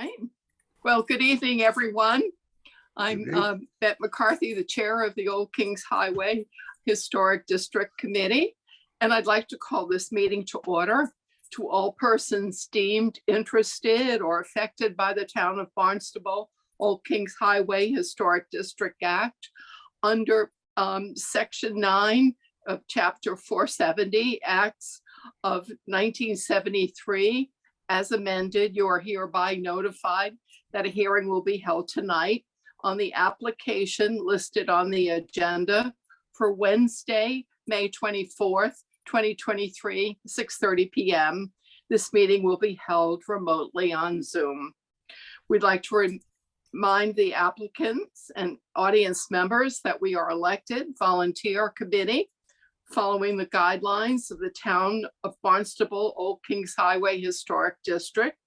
right. Well, good evening, everyone. I'm Bette McCarthy, the chair of the Old Kings Highway Historic District Committee, and I'd like to call this meeting to order. To all persons deemed interested or affected by the town of Barnstable Old Kings Highway Historic District Act under Section 9 of Chapter 470 Acts of 1973, as amended, you are hereby notified that a hearing will be held tonight on the application listed on the agenda for Wednesday, May 24th, 2023, 6:30 p.m. This meeting will be held remotely on Zoom. We'd like to remind the applicants and audience members that we are elected volunteer committee following the guidelines of the town of Barnstable Old Kings Highway Historic District.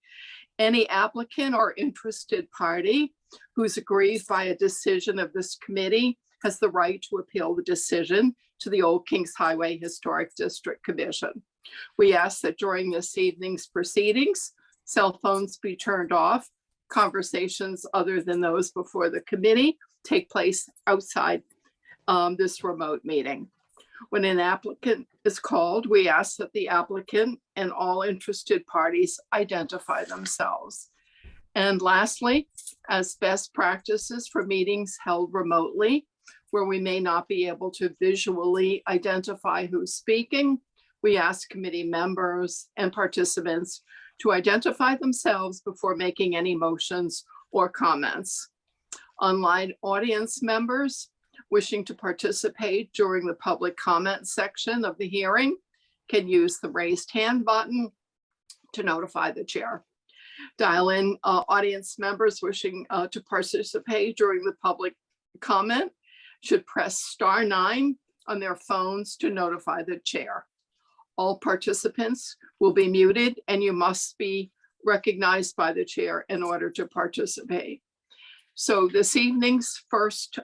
Any applicant or interested party who's aggrieved by a decision of this committee has the right to appeal the decision to the Old Kings Highway Historic District Commission. We ask that during this evening's proceedings, cell phones be turned off. Conversations other than those before the committee take place outside this remote meeting. When an applicant is called, we ask that the applicant and all interested parties identify themselves. And lastly, as best practices for meetings held remotely, where we may not be able to visually identify who's speaking, we ask committee members and participants to identify themselves before making any motions or comments. Online audience members wishing to participate during the public comment section of the hearing can use the raised hand button to notify the chair. Dial-in audience members wishing to participate during the public comment should press *9 on their phones to notify the chair. All participants will be muted and you must be recognized by the chair in order to participate. So this evening's first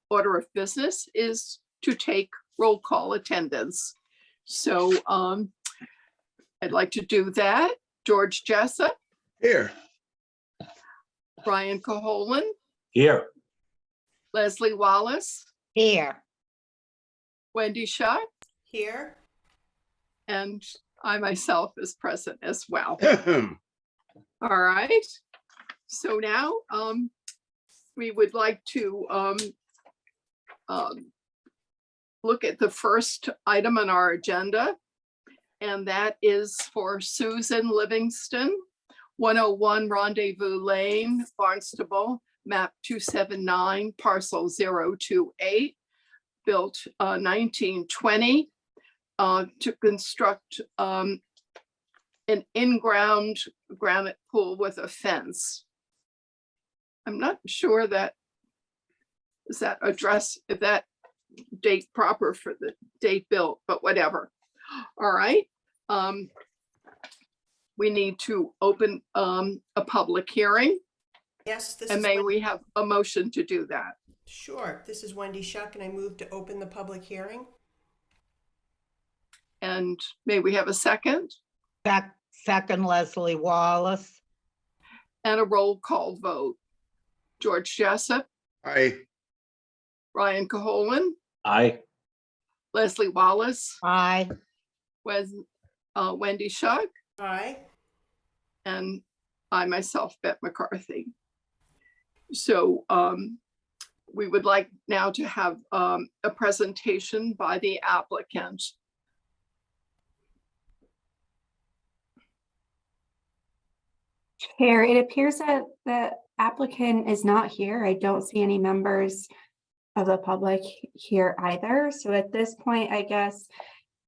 order of business is to take roll call attendance. So I'd like to do that. George Jessup. Here. Brian Caholen. Here. Leslie Wallace. Here. Wendy Schuck. Here. And I myself is present as well. All right. So now we would like to look at the first item on our agenda, and that is for Susan Livingston, 101 Rendezvous Lane, Barnstable, map 279, parcel 028, built 1920, to construct an in-ground granite pool with a fence. I'm not sure that is that address, if that date proper for the date built, but whatever. All right. We need to open a public hearing. Yes, this and is may Wendy. we have a motion to do that? Sure. This is Wendy Schuck, and I move to open the public hearing. And may we have a second? Second, Leslie Wallace. And a roll call vote. George Jessup. Aye. Brian Caholen. Aye. Leslie Wallace. Aye. Wendy Schuck. Aye. And I myself, Bette McCarthy. So we would like now to have a presentation by the applicant. Chair, it appears that the applicant is not here. I don't see any members of the public here either. So at this point, I guess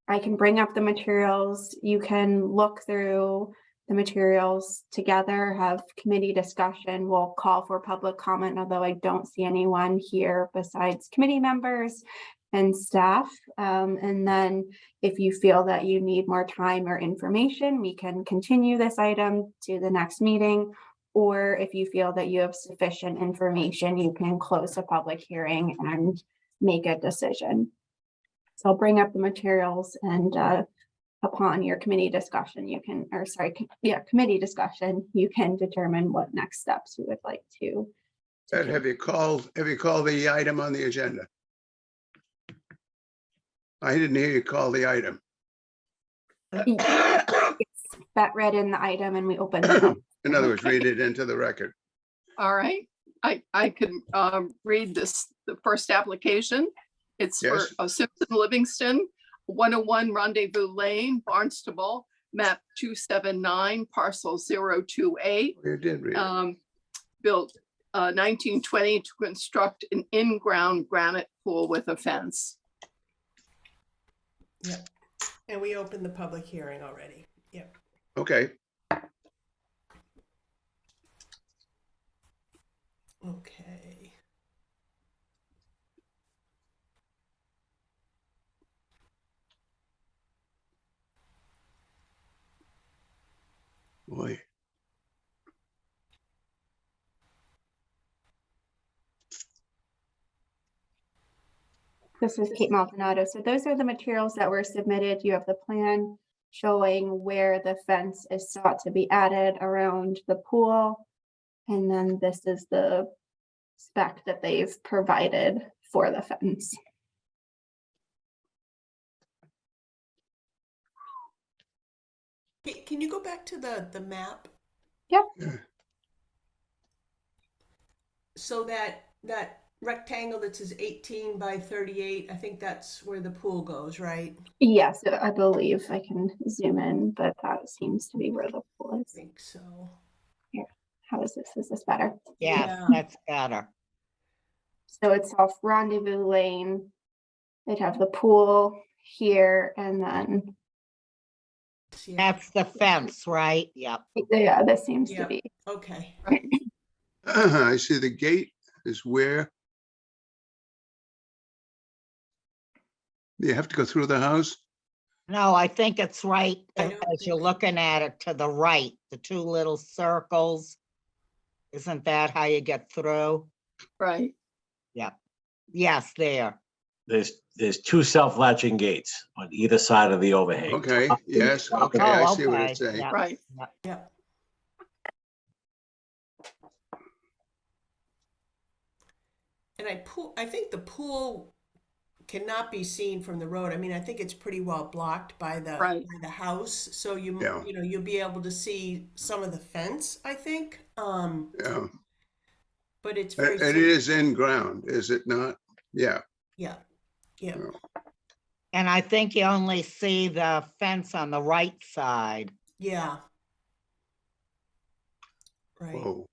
I can bring up the materials. You can look through the materials together, have committee discussion. We'll call for public comment, although I don't see anyone here besides committee members and staff. And then if you feel that you need more time or information, we can continue this item to the next meeting. Or if you feel that you have sufficient information, you can close the public hearing and make a decision. So I'll bring up the materials and upon your committee discussion, you can, or sorry, committee discussion, you can determine what next steps you would like to. Ed, have you called the item on the agenda? I didn't hear you call the item. That read in the item and we open the In other words, read it into the record. All right, I can read the first application. It's for Yes. Simpson Livingston, 101 Rendezvous Lane, Barnstable, map 279, parcel 028. You did read it. Built 1920 to construct an in-ground granite pool with a fence. Yep. And we opened the public hearing already. Yep. Okay, Okay. boy. This is Kate Maldonado. So those are the materials that were submitted. You have the plan showing where the fence is sought to be added around the pool. And then this is the spec that they've provided for the fence. Hey, can you go back to the map? Yep. Yeah. So that rectangle that says 18 by 38, I think that's where the pool goes, right? Yes, I believe I can zoom in, but that seems to be where the pool I is. think so. How is this? Is this better? Yes, Yeah. that's better. So it's off Rendezvous Lane. They'd have the pool here and then, See, That's the fence, right? Yep. yeah, this seems to Yeah. be. okay. Right. I see the gate is where? Do you have to go through the house? No, I think it's right I as don't you're think so. looking at it to the right, the two little circles. Isn't that how you get through? Right. Yes, there. There's two self-latching gates on either side of the overhang. Okay, yes, okay, Oh, I see what okay, it's saying. yeah. Right. Yeah. And I think the pool cannot be seen from the road. I mean, I think it's pretty well blocked by Right. the house. So Yeah. you know, you'll be able to see some of the fence, I think. Yeah, But it's very and it is in ground, is it not? Yeah, yeah. Yeah. And I think you only see the fence on the right side. Yeah. Right. whoa,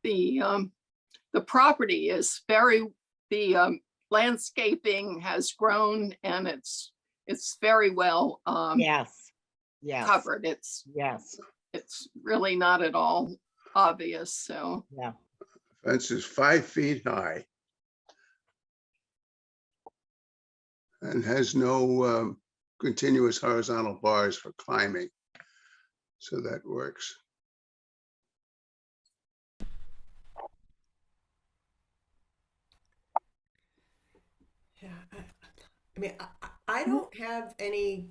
The property is the landscaping has grown and it's very well Yes, yes, covered. It's yes, really not at all obvious, so. yeah. fence is 5 feet high. And has no continuous horizontal bars for climbing. So that works. Yeah. I mean, I don't have any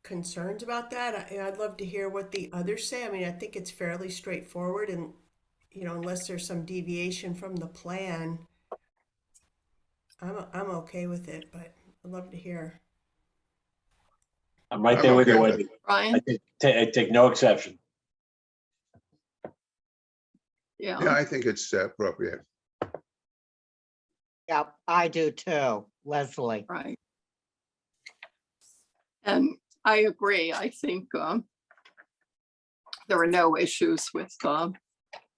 concerns about that. I'd love to hear what the others say. I mean, I think it's fairly straightforward and, you know, unless there's some deviation from the plan, I'm okay with it, but I'd love to hear. I'm right I'm there with okay you, with Wendy. Brian, I take no exception. Yeah, yeah, I think it's appropriate. Yep, I do too, Leslie. right. And I agree. I think there are no issues with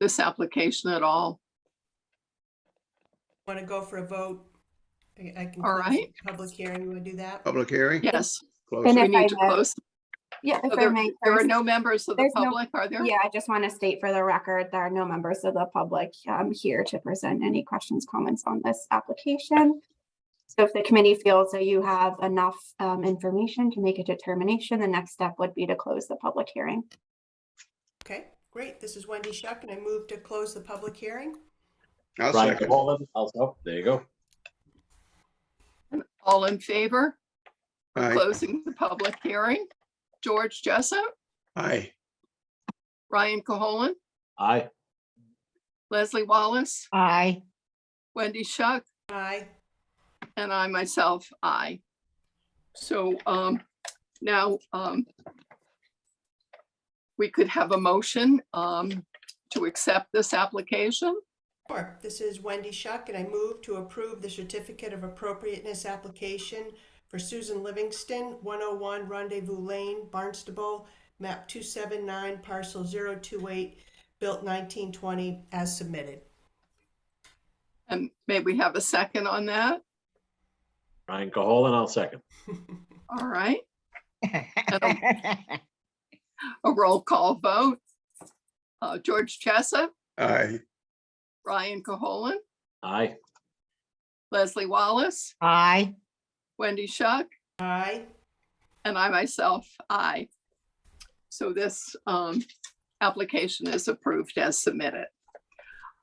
this application at all. Want to go for a vote? I can All close right. the public hearing. You want to do that? Public hearing? Yes, Close And it. we if I need to may- close. Yeah, if So I may. there are first- no members of the There's no- public, are there? Yeah, I just want to state for the record, there are no members of the public here to present any questions, comments on this application. So if the committee feels that you have enough information to make a determination, the next step would be to close the public hearing. Okay, great. This is Wendy Shuck, and I move to close the public hearing. I'll Brian second. Holman, also, there you go. All in favor of Aye. closing the public hearing? George Jessup, Aye. Ryan Caholen, Aye. Leslie Wallace, Aye. Wendy Shuck, Aye. and I myself, aye. So now we could have a motion to accept this application. Sure. This is Wendy Shuck, and I move to approve the certificate of appropriateness application for Susan Livingston, 101 Rendezvous Lane, Barnstable, map 279, parcel 028, built 1920, as submitted. And may we have a second on that? Ryan Caholen, I'll second. All right, a roll call vote. George Jessup, Aye. Ryan Caholen, Aye. Leslie Wallace, Aye. Wendy Shuck, Aye. and I myself, aye. So this application is approved as submitted.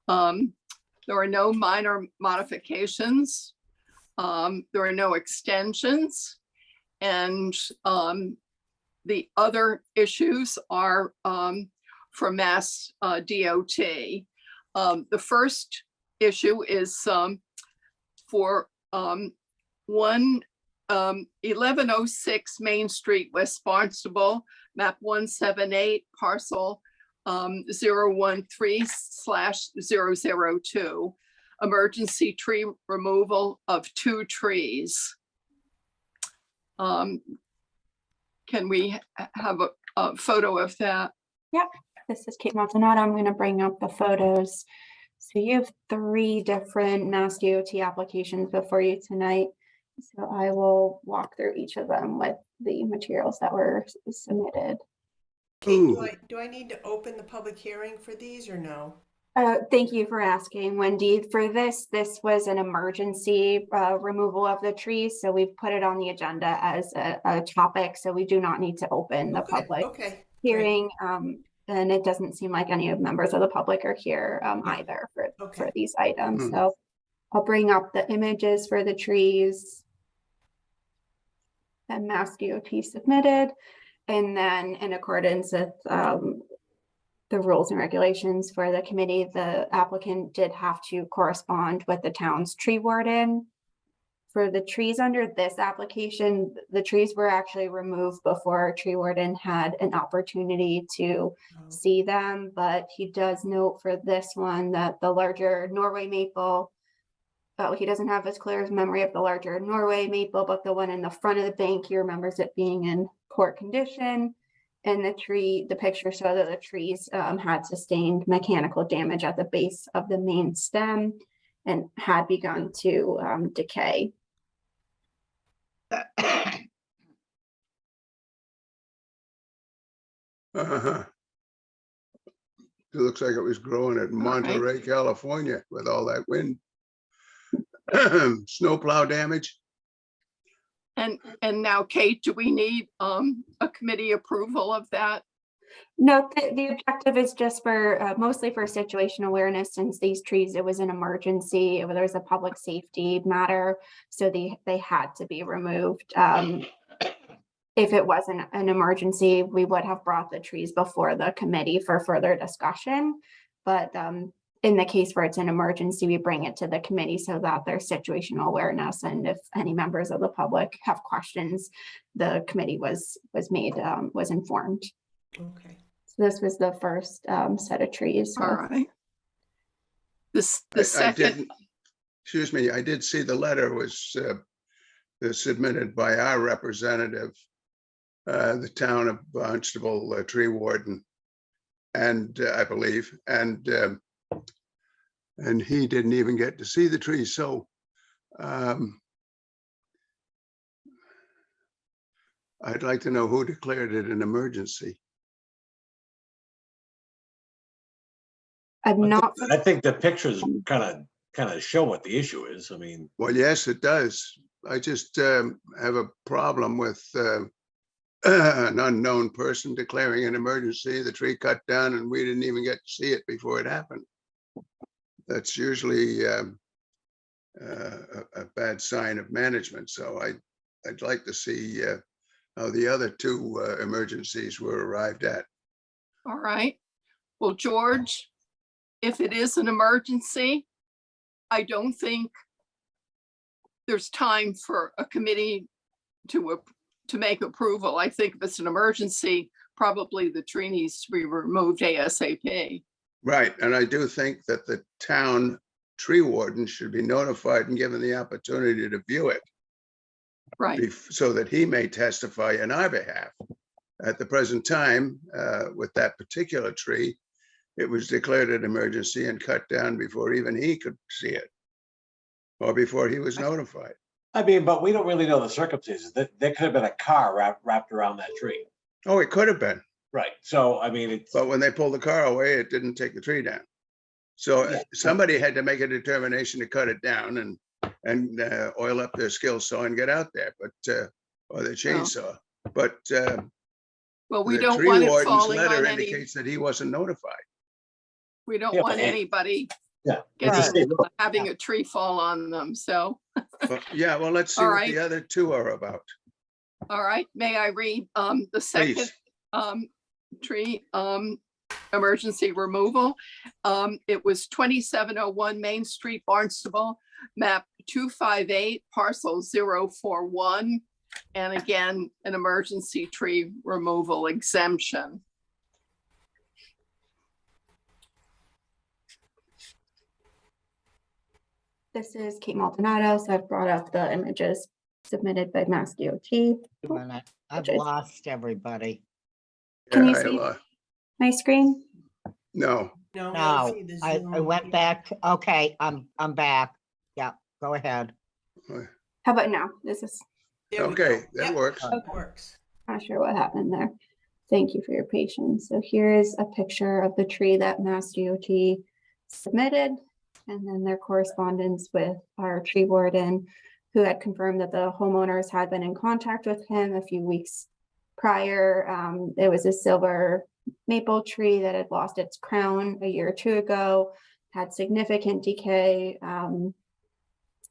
There are no minor modifications. There are no extensions. And the other issues are for Mass DOT. The first issue is for 1106 Main Street, West Barnstable, map 178, parcel 013/002, emergency tree removal of 2 trees. Can we have a photo of that? This is Kate Montanaro. I'm going to bring up the photos. So you have 3 different Mass DOT applications before you tonight. So I will walk through each of them with the materials that were submitted. Kate, Ooh. do I need to open the public hearing for these or no? Thank you for asking, Wendy. For this was an emergency removal of the trees. So we've put it on the agenda as a topic. So we do not need to open the Okay, public okay, great. hearing. And it doesn't seem like any of members of the public are here either for Okay. these items. Mhm. So I'll bring up the images for the trees that Mass DOT submitted. And then in accordance with the rules and regulations for the committee, the applicant did have to correspond with the town's tree warden. For the trees under this application, the trees were actually removed before our tree warden had an opportunity to Oh, see them, but he does note for this one that the larger Norway maple, he doesn't have as clear as memory of the larger Norway maple, but the one in the front of the bank, he remembers it being in poor condition. And the picture showed that the trees had sustained mechanical damage at the base of the main stem and had begun to decay. Uh-huh. It looks like it was growing at Monterey, California with all that wind. Snowplow damage. And now, Kate, do we need a committee approval of that? No, the objective is just for mostly for situation awareness, since these trees, it was an emergency, there was a public safety matter, so they had to be removed. If it wasn't an emergency, we would have brought the trees before the committee for further discussion. But in the case where it's an emergency, we bring it to the committee so that there's situational awareness. And if any members of the public have questions, the committee was informed. okay. So this was the first set of trees. All right. The I second, didn't, excuse me, I did see the letter was submitted by our representative, the town of Barnstable tree warden, and I believe, and he didn't even get to see the trees. So I'd like to know who declared it an emergency. I'm not. I think the pictures kind of show what the issue is. I mean, Well, yes, it does. I just have a problem with an unknown person declaring an emergency, the tree cut down, and we didn't even get to see it before it happened. That's usually a bad sign of management. So I'd like to see how the other two emergencies were arrived at. All right. Well, George, if it is an emergency, I don't think there's time for a committee to make approval. I think if it's an emergency, probably the tree needs to be removed ASAP. Right, and I do think that the town tree warden should be notified and given the opportunity to view it, Right. so that he may testify in our behalf. At the present time, with that particular tree, it was declared an emergency and cut down before even he could see it, or before he was notified. I mean, but we don't really know the circumstances. There could have been a car wrapped around that tree. Oh, it could have been, Right. So, I mean, it's, but when they pulled the car away, it didn't take the tree down. So Yeah. somebody had to make a determination to cut it down and oil up their skill saw and get out there, but or the chainsaw. But Well, we the don't tree want it warden's falling letter on any, indicates that he wasn't notified. we don't Yeah, want but- anybody yeah. getting- It's a state road. having a tree fall on them. So, But yeah, well, let's see All what right. the other two are about. all right, may I read the second Please. tree emergency removal? It was 2701 Main Street, Barnstable, map 258, parcel 041. And again, an emergency tree removal exemption. This is Kate Maldonado, so I've brought up the images submitted by Mass DOT. Wait a minute. I've Okay. lost everybody. Can you Yeah, see my screen? No, No, No, see the I Zoom. went back. Okay, I'm back. Yeah, go ahead. How about now? This is There we okay, go. that Yep, works. that Works. not sure what happened there. Thank you for your patience. So here's a picture of the tree that Mass DOT submitted, and then their correspondence with our tree warden, who had confirmed that the homeowners had been in contact with him a few weeks prior. It was a silver maple tree that had lost its crown a year or two ago, had significant decay.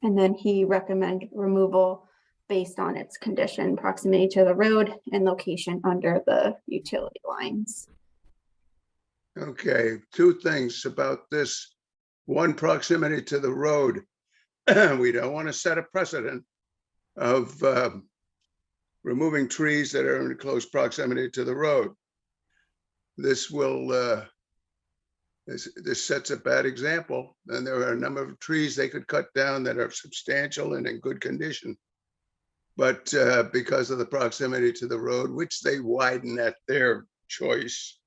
And then he recommended removal based on its condition, proximity to the road, and location under the utility lines. Okay, two things about this. One, proximity to the road. We don't want to set a precedent of removing trees that are in close proximity to the road. This will, this sets a bad example, and there are a number of trees they could cut down that are substantial and in good condition. But because of the proximity to the road, which they widen at their choice,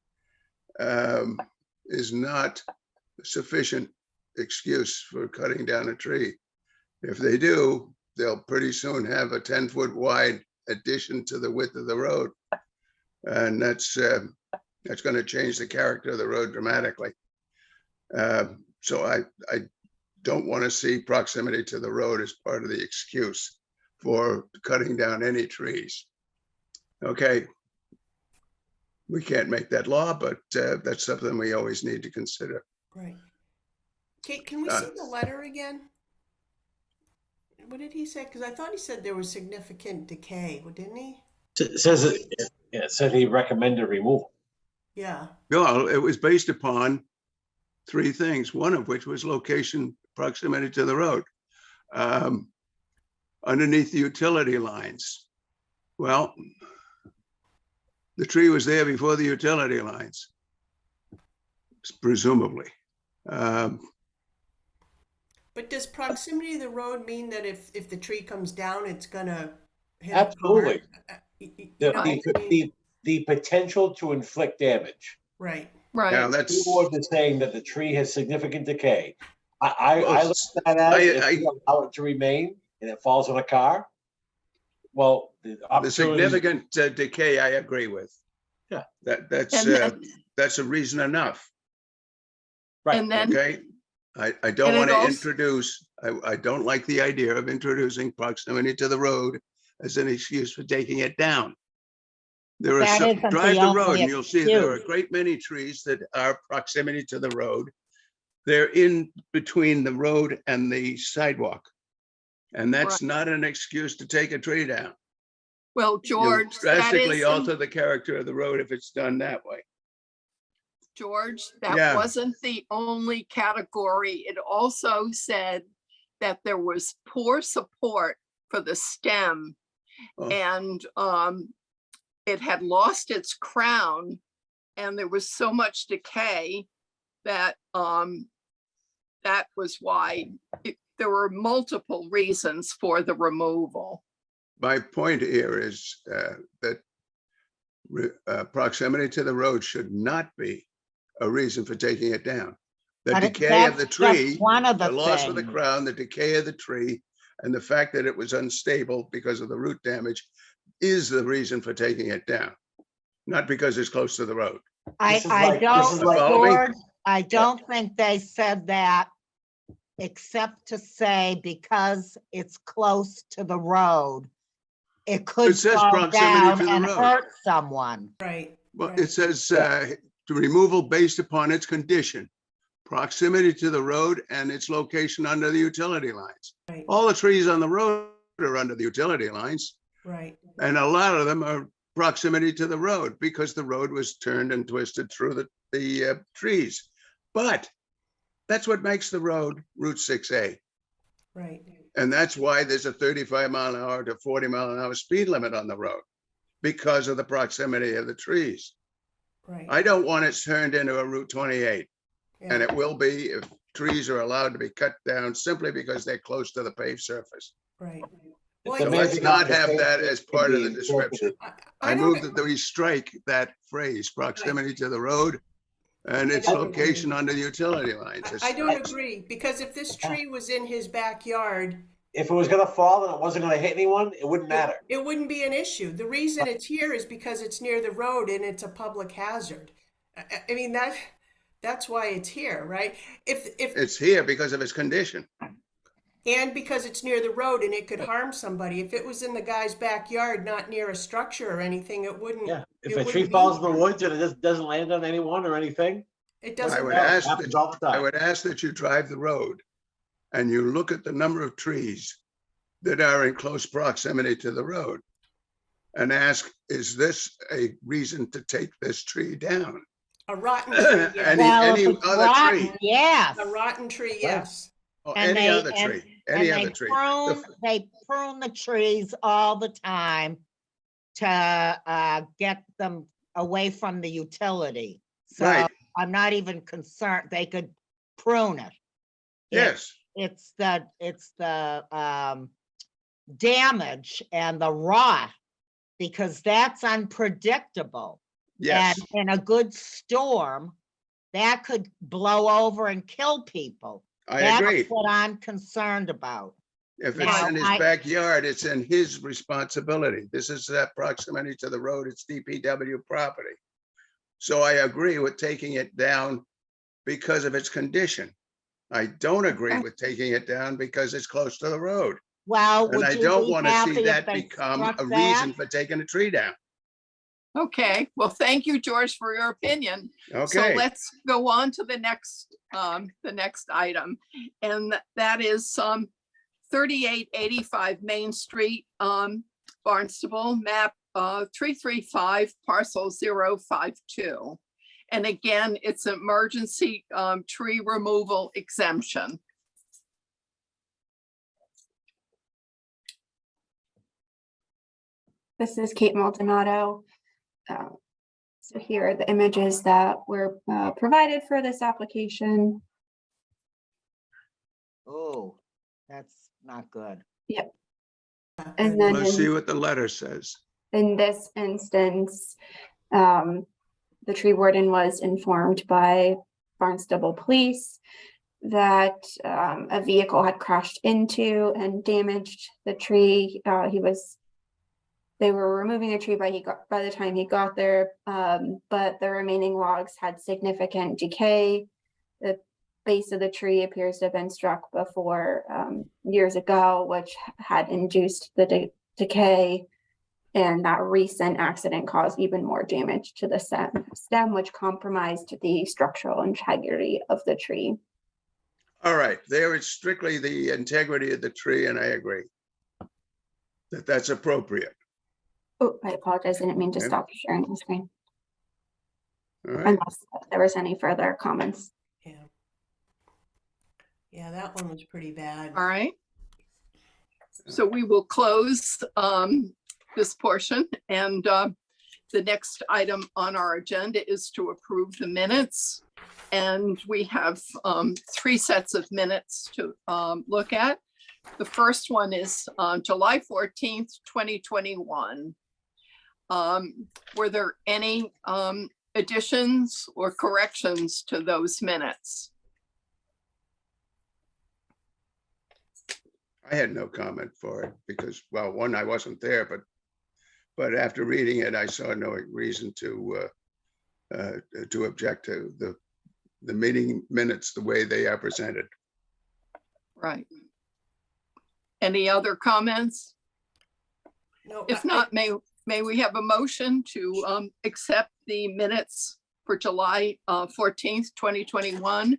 is not sufficient excuse for cutting down a tree. If they do, they'll pretty soon have a 10-foot wide addition to the width of the road. And that's going to change the character of the road dramatically. So I don't want to see proximity to the road as part of the excuse for cutting down any trees. Okay. We can't make that law, but that's something we always need to consider. Right. Kate, can we see the letter again? What did he say? Because I thought he said there was significant decay, didn't he? It says, it said he recommended removal. Yeah. No, it was based upon three things, one of which was location, proximity to the road. Underneath the utility lines. Well, the tree was there before the utility lines, presumably. But does proximity to the road mean that if the tree comes down, it's gonna hit Absolutely. a car? You know, I mean, The potential to inflict damage. right. Now Right. that's, The board is saying that the tree has significant decay. I Well, look at that as, I- if you allow it to remain and it falls on a car, well, the the opportunity. significant decay, I agree with. Yeah. And That's a reason enough, Right. And then, okay? I don't And it want to also- introduce, I don't like the idea of introducing proximity to the road as an excuse for taking it down. There are That some, isn't drive the the road only and you'll see there are a excuse. great many trees that are proximity to the road. They're in between the road and the sidewalk. And that's not an excuse to take a tree down. Well, You George, that drastically isn't, alter the character of the road if it's done that way. George, that Yeah. wasn't the only category. It also said that there was poor support for the stem Oh. and it had lost its crown and there was so much decay that that was why there were multiple reasons for the removal. My point here is that proximity to the road should not be a reason for taking it down. The But decay of the that's just tree, one of the the loss of the things. crown, the decay of the tree, and the fact that it was unstable because of the root damage is the reason for taking it down, not because it's close to the road. I This is like- don't, this is like- Follow me? George, I don't think they said that, except to say because it's close to the road, it could It says fall proximity down to the and road. hurt someone. Right. Well, right. it says to removal based upon its condition, proximity to the road and its location under the utility lines. Right. All the trees on the road are under the utility lines, Right. and a lot of them are proximity to the road because the road was turned and twisted through the trees. But that's what makes the road Route 6A. Right. And that's why there's a 35-mile-an-hour to 40-mile-an-hour speed limit on the road, because of the proximity of the trees. Right. I don't want it turned into a Route 28, and Yeah. it will be if trees are allowed to be cut down simply because they're close to the paved surface. Right. If Well, the So I man let's think- not becomes have a that state, as it could part of be the description. interpreted. I don't- move that we strike that phrase, proximity to the road and its don't location agree. under the utility lines. I don't agree, because if this tree was in his backyard, If it was gonna fall and it wasn't gonna hit anyone, it wouldn't matter. it wouldn't be an issue. The reason it's here is because it's near the road and it's a public hazard. I mean, that's why it's here, right? If It's here because of its condition. and because it's near the road and it could harm somebody. If it was in the guy's backyard, not near a structure or anything, it wouldn't. Yeah, if it a wouldn't tree be falls in the here. woods and it just doesn't land on anyone or anything, It I doesn't would matter. ask happens that, all the I time. would ask that you drive the road and you look at the number of trees that are in close proximity to the road and ask, is this a reason to take this tree down? A rotten tree, yes. Well, if Any it's other rotten, tree? yes. A rotten tree, yes. Or And any they- other and- tree, any And other they tree. prune the trees all the time to get them away from the utility. So Right. I'm not even concerned, they could prune it. Yes, It's the damage and the rot, because that's unpredictable. yes, And in a good storm, that could blow over and kill people. I That's agree. what I'm concerned about. If it's Now, in his I- backyard, it's in his responsibility. This is that proximity to the road, it's DPW property. So I agree with taking it down because of its condition. I don't agree with taking it down because it's close to the road. Well, And would I you don't be want to see happy if that they become struck a that? reason for taking a tree down. Okay, well, thank you, George, for your opinion. So Okay, let's go on to the next item. And that is 3885 Main Street, Barnstable, map 335, parcel 052. And again, it's emergency tree removal exemption. This is Kate Maldonado. So here are the images that were provided for this application. Oh, that's not good. And then let's see what the letter says. in this instance, the tree warden was informed by Barnstable Police that a vehicle had crashed into and damaged the tree. They were removing the tree by the time he got there, but the remaining logs had significant decay. The base of the tree appears to have been struck before years ago, which had induced the decay. And that recent accident caused even more damage to the stem, which compromised the structural integrity of the tree. All right, there it's strictly the integrity of the tree, and I agree that that's appropriate. Oh, I apologize. I didn't mean to Okay. stop sharing the screen All right, unless there was any further comments. Yeah. Yeah, that one was pretty bad. All right. So we will close this portion, and the next item on our agenda is to approve the minutes. And we have 3 sets of minutes to look at. The first one is July 14th, 2021. Were there any additions or corrections to those minutes? I had no comment for it because, well, one, I wasn't there, but after reading it, I saw no reason to object to the meeting minutes the way they are presented. Right. Any other comments? No, If not, may we have a motion to accept the minutes for July 14th, 2021?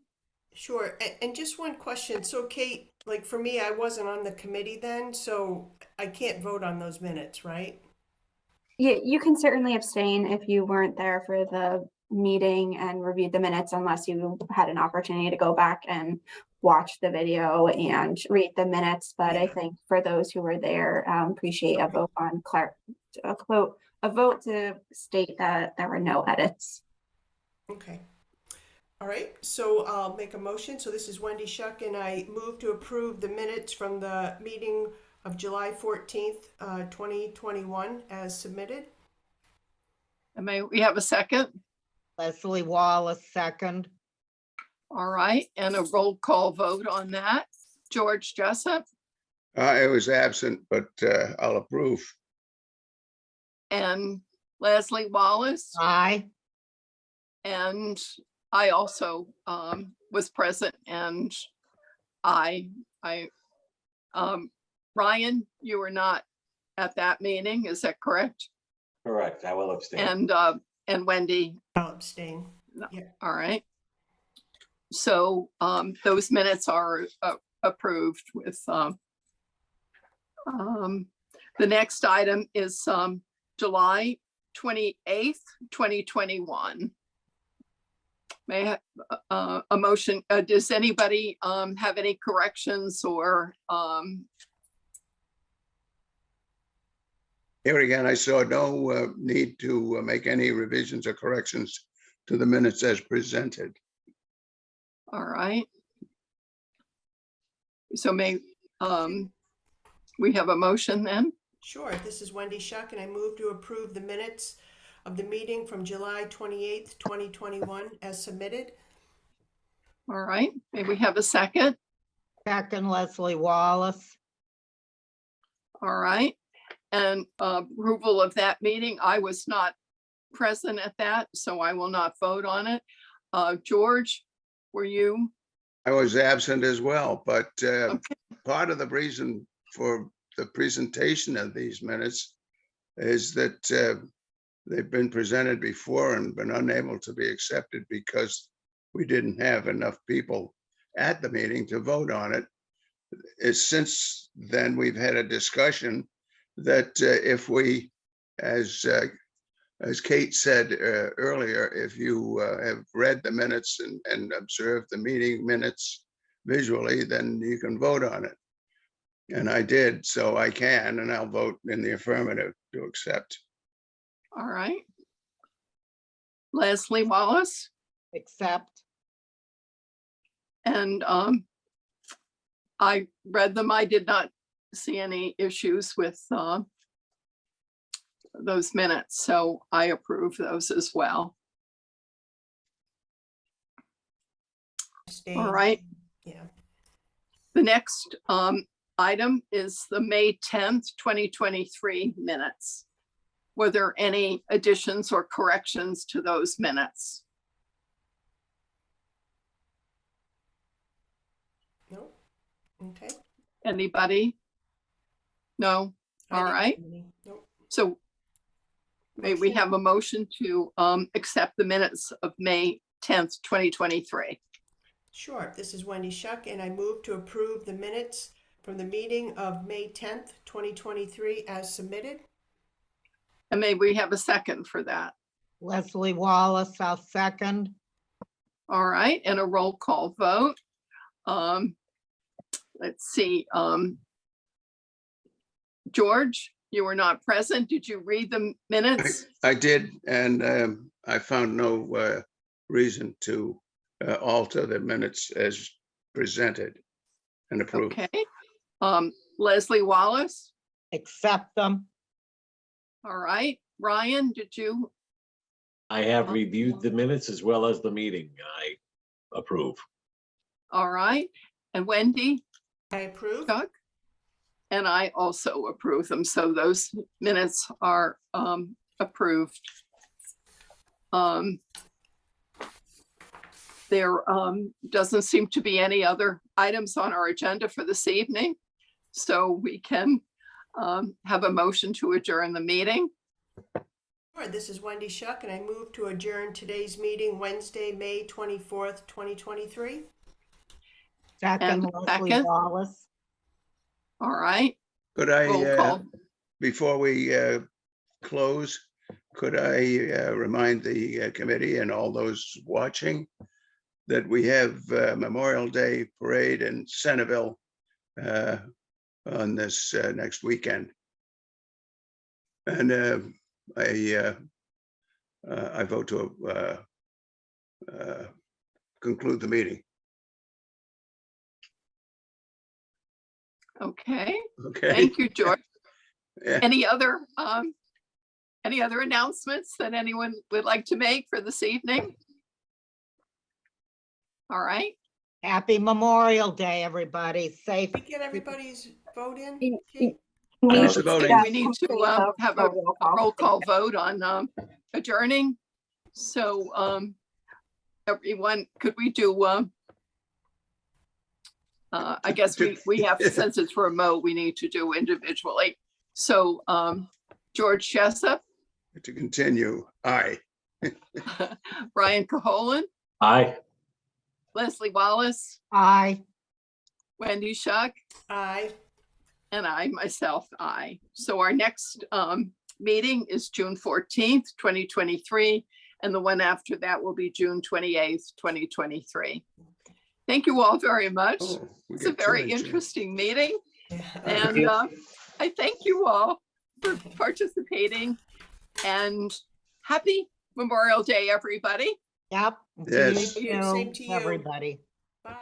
Sure. And just one question. So Kate, like for me, I wasn't on the committee then, so I can't vote on those minutes, right? Yeah, you can certainly abstain if you weren't there for the meeting and reviewed the minutes unless you had an opportunity to go back and watch the video and read the minutes. But I Yeah. think for those who were there, appreciate a vote on a vote to state that there were no edits. Okay. All right, so I'll make a motion. So this is Wendy Shuck, and I move to approve the minutes from the meeting of July 14th, 2021 as submitted. And may we have a second? Leslie Wallace, second. All right, and a roll call vote on that. George Jessup I was absent, but I'll approve. and Leslie Wallace. Aye. And I also was present, and Ryan, you were not at that meeting, is that correct? Correct, I will abstain. And Wendy, I'll abstain. all right. So those minutes are approved with the next item is July 28th, 2021. May I have a motion? Does anybody have any corrections or Here again, I saw no need to make any revisions or corrections to the minutes as presented. all right. So may we have a motion then? Sure, this is Wendy Shuck, and I move to approve the minutes of the meeting from July 28th, 2021 as submitted. All right, may we have a second? Second, Leslie Wallace. All right, and approval of that meeting. I was not present at that, so I will not vote on it. George, were you? I was absent as well, but Okay. part of the reason for the presentation of these minutes is that they've been presented before and been unable to be accepted because we didn't have enough people at the meeting to vote on it. Since then, we've had a discussion that if we, as Kate said earlier, if you have read the minutes and observed the meeting minutes visually, then you can vote on it. And I did, so I can, and I'll vote in the affirmative to accept. All right. Leslie Wallace, Accept. and I read them. I did not see any issues with those minutes, so I approve those as well. Abstain. All right. Yeah. The next item is the May 10th, 2023 minutes. Were there any additions or corrections to those minutes? No. Okay. Anybody? No? I All didn't right. see any. Nope. So may we have a motion to accept the minutes of May 10th, 2023? Sure, this is Wendy Shuck, and I move to approve the minutes from the meeting of May 10th, 2023 as submitted. And may we have a second for that? Leslie Wallace, I'll second. All right, and a roll call vote. Let's see, George, you were not present. Did you read the minutes? I did, and I found no reason to alter the minutes as presented and approved. Okay. Leslie Wallace, Accept them. all right. Ryan, did you? I have reviewed the minutes as well as the meeting. I approve. All right. And Wendy, I approve. Chuck? And I also approve them. So those minutes are approved. There doesn't seem to be any other items on our agenda for this evening. So we can have a motion to adjourn the meeting. Sure, this is Wendy Shuck, and I move to adjourn today's meeting Wednesday, May 24th, 2023. Second, And Leslie second? Wallace. All right. Could Roll I, call. before we close, could I remind the committee and all those watching that we have Memorial Day Parade in Centerville on this next weekend. And I vote to conclude the meeting. Okay. Okay. Thank you, George. Yeah. Any other announcements that anyone would like to make for this evening? All right. Happy Memorial Day, everybody. Safe. Did we get everybody's vote in? You- Kate? Finish the voting. We need to have a roll call vote on adjourning. So everyone, could we do I guess we have, since it's remote, we need to do individually. So George Jessup, To continue, aye. Brian Caholen, Aye. Leslie Wallace, Aye. Wendy Shuck, Aye. and I myself, aye. So our next meeting is June 14th, 2023, and the one after that will be June 28th, 2023. Thank you all very much. Oh, we It's a get two very in June. interesting meeting, Yeah. and I thank you all for participating, and happy Memorial Day, everybody. Yep. Yes. You Same too, to you. everybody. Bye.